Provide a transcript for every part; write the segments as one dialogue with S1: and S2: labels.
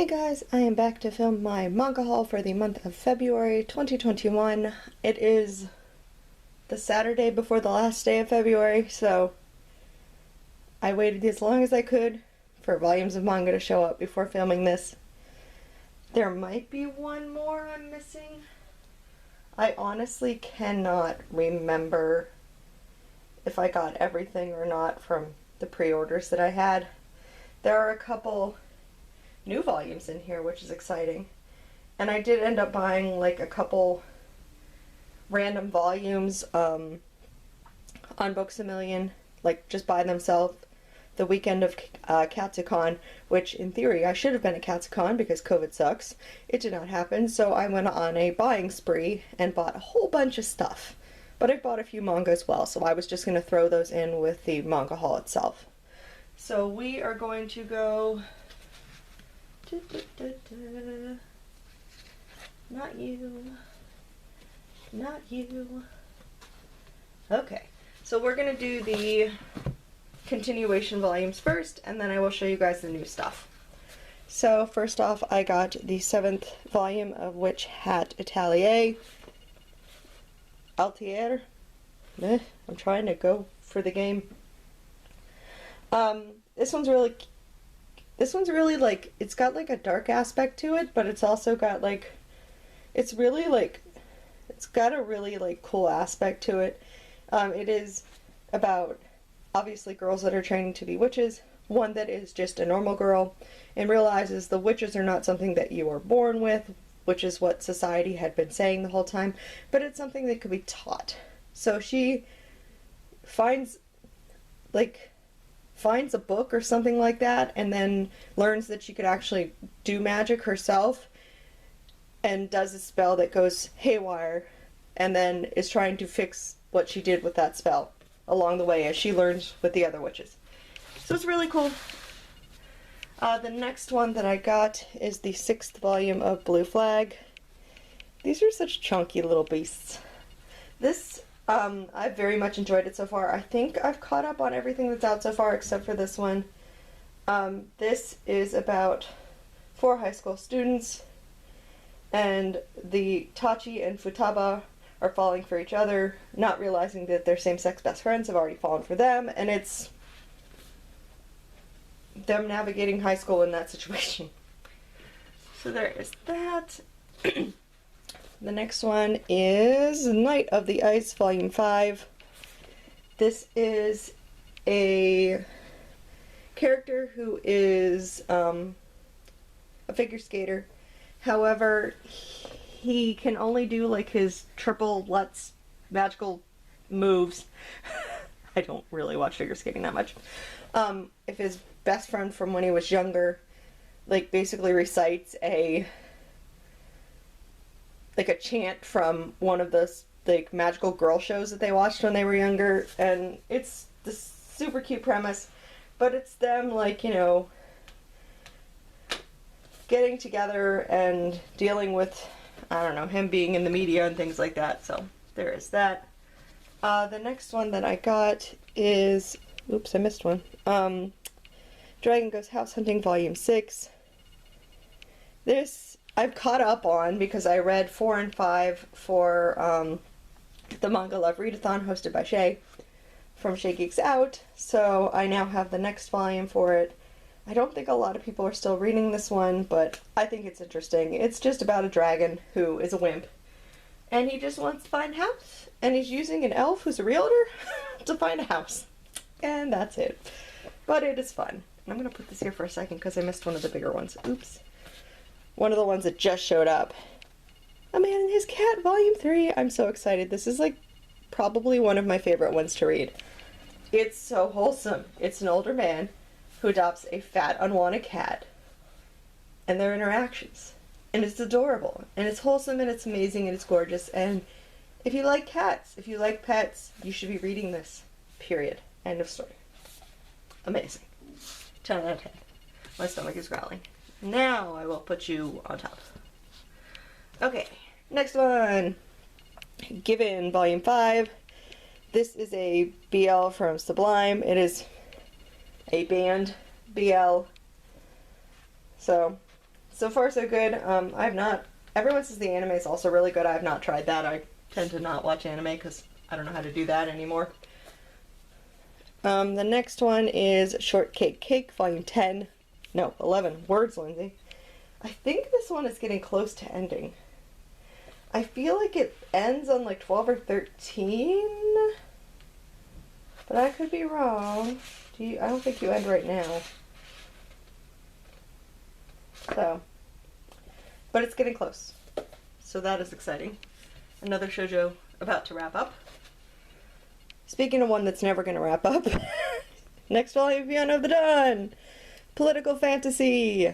S1: Hey guys, I am back to film my manga haul for the month of February 2021. It is the Saturday before the last day of February, so I waited as long as I could for volumes of manga to show up before filming this. There might be one more I'm missing. I honestly cannot remember if I got everything or not from the pre-orders that I had. There are a couple new volumes in here, which is exciting. And I did end up buying like a couple random volumes on Books A Million, like just by themselves, the weekend of Katsucon, which in theory I should have been at Katsucon because COVID sucks. It did not happen, so I went on a buying spree and bought a whole bunch of stuff. But I bought a few manga as well, so I was just going to throw those in with the manga haul itself. So we are going to go... Not you. Not you. Okay, so we're going to do the continuation volumes first, and then I will show you guys the new stuff. So first off, I got the 7th volume of Witch Hat Atelier. Altier. I'm trying to go for the game. This one's really like, it's got like a dark aspect to it, but it's also got like, it's got a really like cool aspect to it. It is about obviously girls that are training to be witches, one that is just a normal girl and realizes the witches are not something that you are born with, which is what society had been saying the whole time, but it's something that could be taught. So she finds a book or something like that, and then learns that she could actually do magic herself, and does a spell that goes haywire, and then is trying to fix what she did with that spell along the way as she learns with the other witches. So it's really cool. The next one that I got is the 6th volume of Blue Flag. These are such chunky little beasts. This I've very much enjoyed it so far. I think I've caught up on everything that's out so far except for this one. This is about 4 high school students, and the Tachi and Futaba are falling for each other, not realizing that their same-sex best friends have already fallen for them, and it's them navigating high school in that situation. So there is that. The next one is Night of the Ice, Volume 5. This is a character who is a figure skater. However, he can only do like his triple Lutz magical moves. I don't really watch figure skating that much. If his best friend from when he was younger, like, basically recites a chant from one of the like magical girl shows that they watched when they were younger, and it's this super cute premise, but it's them like, you know, getting together and dealing with, I don't know, him being in the media and things like that. So there is that. The next one that I got is, oops, I missed one. Dragon Goes House Hunting Volume 6. This I've caught up on because I read 4 and 5 for the Manga Love Readathon hosted by Shay from Shay Geeks Out, so I now have the next volume for it. I don't think a lot of people are still reading this one, but I think it's interesting. It's just about a dragon who is a wimp, and he just wants to find a house, and he's using an elf who's a realtor to find a house, and that's it. But it is fun. I'm going to put this here for a second because I missed one of the bigger ones. Oops. One of the ones that just showed up. A Man and His Cat, Volume 3. I'm so excited. This is like probably one of my favorite ones to read. It's so wholesome. It's an older man who adopts a fat, unwanted cat, and their interactions. And it's adorable, and it's wholesome, and it's amazing, and it's gorgeous. And if you like cats, if you like pets, you should be reading this. Period. End of story. Amazing. 10 out of 10. My stomach is growling. Now I will put you on top. Okay, next one. Given, Volume 5. This is a BL from Sublime. It is a band BL. So So far so good. I've not, everyone says the anime is also really good. I've not tried that. I tend to not watch anime because I don't know how to do that anymore. The next one is Shortcake Cake, Volume 10. No, 11. Words, Lindsay. I think this one is getting close to ending. I feel like it ends on like 12 or 13, but I could be wrong. I don't think you end right now. So, but it's getting close. So that is exciting. Another shoujo about to wrap up. Speaking of one that's never going to wrap up, next volume, Fiance of the Dawn. Political fantasy.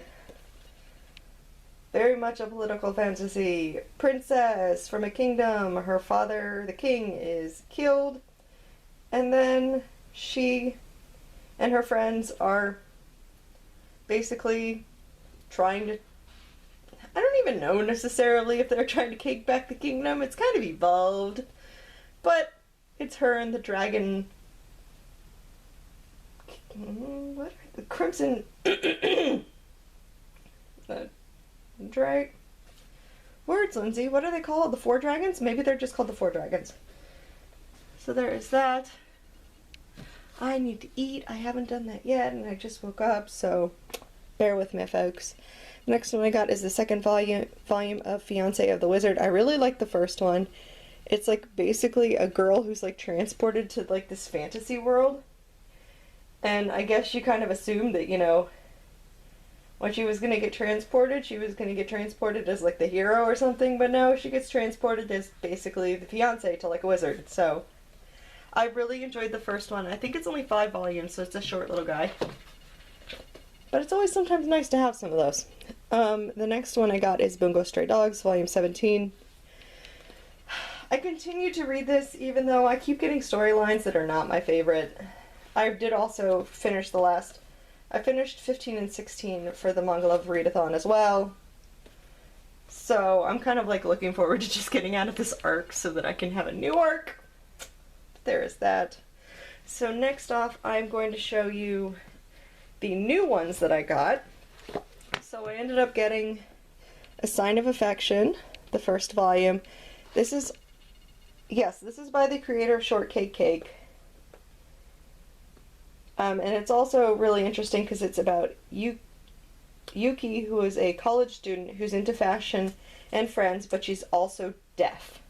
S1: Very much a political fantasy. Princess from a kingdom. Her father, the king, is killed. And then she and her friends are basically trying to... I don't even know necessarily if they're trying to take back the kingdom. It's kind of evolved. But it's her and the dragon... What are the crimson... Words, Lindsay. What are they called? The Four Dragons? Maybe they're just called the Four Dragons. So there is that. I need to eat. I haven't done that yet, and I just woke up, so bear with me, folks. The next one I got is the second volume of Fiance of the Wizard. I really like the first one. It's like basically a girl who's like transported to like this fantasy world. And I guess you kind of assumed that, you know, when she was going to get transported, she was going to get transported as like the hero or something, but no, she gets transported as basically the fiance to like a wizard. So I really enjoyed the first one. I think it's only 5 volumes, so it's a short little guy. But it's always sometimes nice to have some of those. The next one I got is Bungo Stray Dogs, Volume 17. I continue to read this even though I keep getting storylines that are not my favorite. I did also finish I finished 15 and 16 for the Manga Love Readathon as well. So I'm kind of like looking forward to just getting out of this arc so that I can have a new arc. There is that. So next off, I'm going to show you the new ones that I got. So I ended up getting A Sign of Affection, the first volume. This is by the creator of Shortcake Cake. And it's also really interesting because it's about Yuki, who is a college student who's into fashion and friends, but she's also deaf.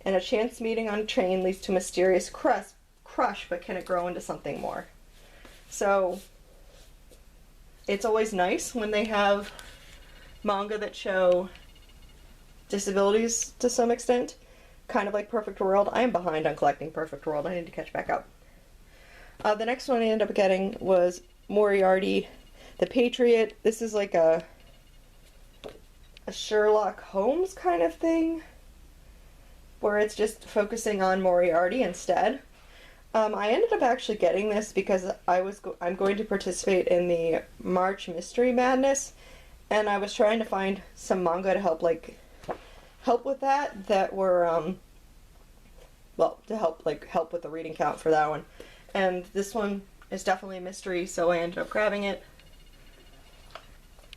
S1: And a chance meeting on a train leads to a mysterious crush, but can it grow into something more? So it's always nice when they have manga that show disabilities to some extent. Kind of like Perfect World. I am behind on collecting Perfect World. I need to catch back up. The next one I ended up getting was Moriarty the Patriot. This is like a Sherlock Holmes kind of thing, where it's just focusing on Moriarty instead. I ended up actually getting this because I'm going to participate in the March Mystery Madness, and I was trying to find some manga to help with that were to help with the reading count for that one. And this one is definitely a mystery, so I ended up grabbing it.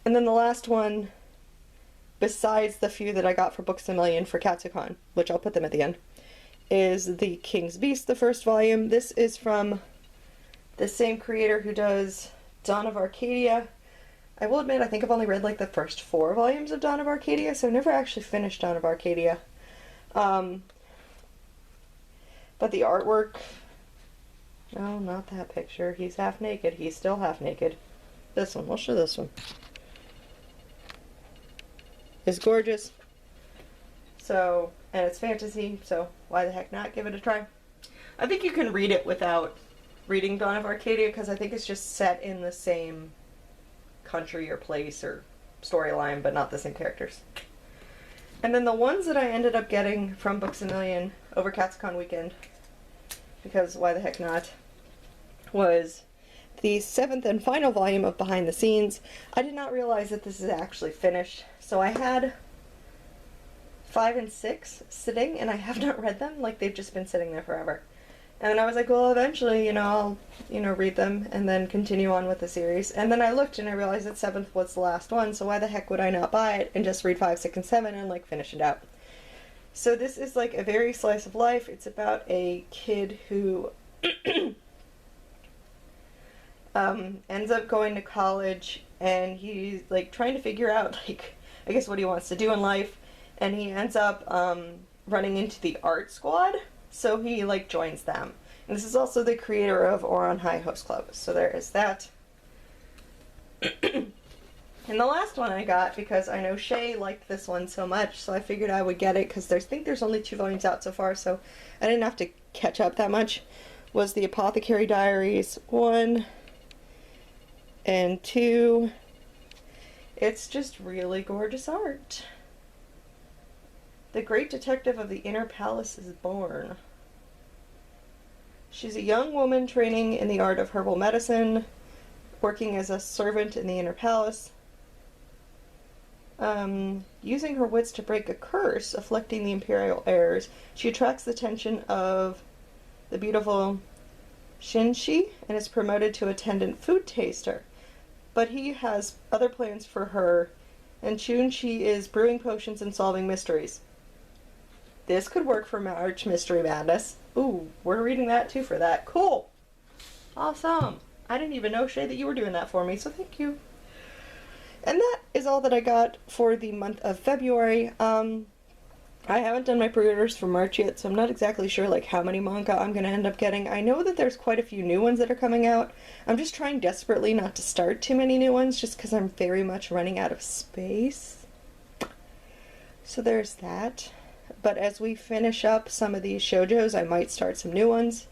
S1: And then the last one, besides the few that I got for Books A Million for Katsucon, which I'll put them at the end, is The King's Beast, the first volume. This is from the same creator who does Dawn of Arcadia. I will admit, I think I've only read like the first 4 volumes of Dawn of Arcadia, so I've never actually finished Dawn of Arcadia. But the artwork... No, not that picture. He's half naked. He's still half naked. This one. We'll show this one. It's gorgeous. So, and it's fantasy, so why the heck not give it a try? I think you can read it without reading Dawn of Arcadia, because I think it's just set in the same country or place or storyline, but not the same characters. And then the ones that I ended up getting from Books A Million over Katsucon weekend, because why the heck not, was the 7th and final volume of Behind the Scenes. I did not realize that this is actually finished, so I had 5 and 6 sitting, and I have not read them. Like, they've just been sitting there forever. And then I was like, well, eventually, I'll, read them and then continue on with the series. And then I looked and I realized that 7th was the last one, so why the heck would I not buy it and just read 5, 6, and 7 and, like, finish it out? So this is, like, a very slice of life. It's about a kid who ends up going to college, and he's, like, trying to figure out, like, I guess what he wants to do in life, and he ends up running into the art squad, so he, like, joins them. And this is also the creator of Ouran High Host Club, so there is that. And the last one I got, because I know Shay liked this one so much, so I figured I would get it, because I think there's only 2 volumes out so far, so I didn't have to catch up that much, was the Apothecary Diaries 1 and 2. It's just really gorgeous art. The great detective of the inner palace is born. She's a young woman training in the art of herbal medicine, working as a servant in the inner palace. Using her wits to break a curse afflicting the imperial heirs, she attracts the attention of the beautiful Shinshi and is promoted to attendant food taster. But he has other plans for her, and Chunshi is brewing potions and solving mysteries. This could work for March Mystery Madness. Ooh, we're reading that too for that. Cool! Awesome! I didn't even know, Shay, that you were doing that for me, so thank you. And that is all that I got for the month of February. I haven't done my pre-orders for March yet, so I'm not exactly sure like how many manga I'm going to end up getting. I know that there's quite a few new ones that are coming out. I'm just trying desperately not to start too many new ones, just because I'm very much running out of space. So there's that. But as we finish up some of these shoujos, I might start some new ones.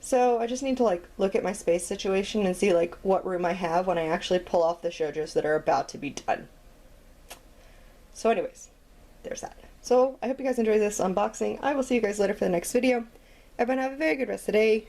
S1: So I just need to like look at my space situation and see like what room I have when I actually pull off the shoujos that are about to be done. So anyways, there's that. So I hope you guys enjoyed this unboxing. I will see you guys later for the next video. Everyone have a very good rest of the day.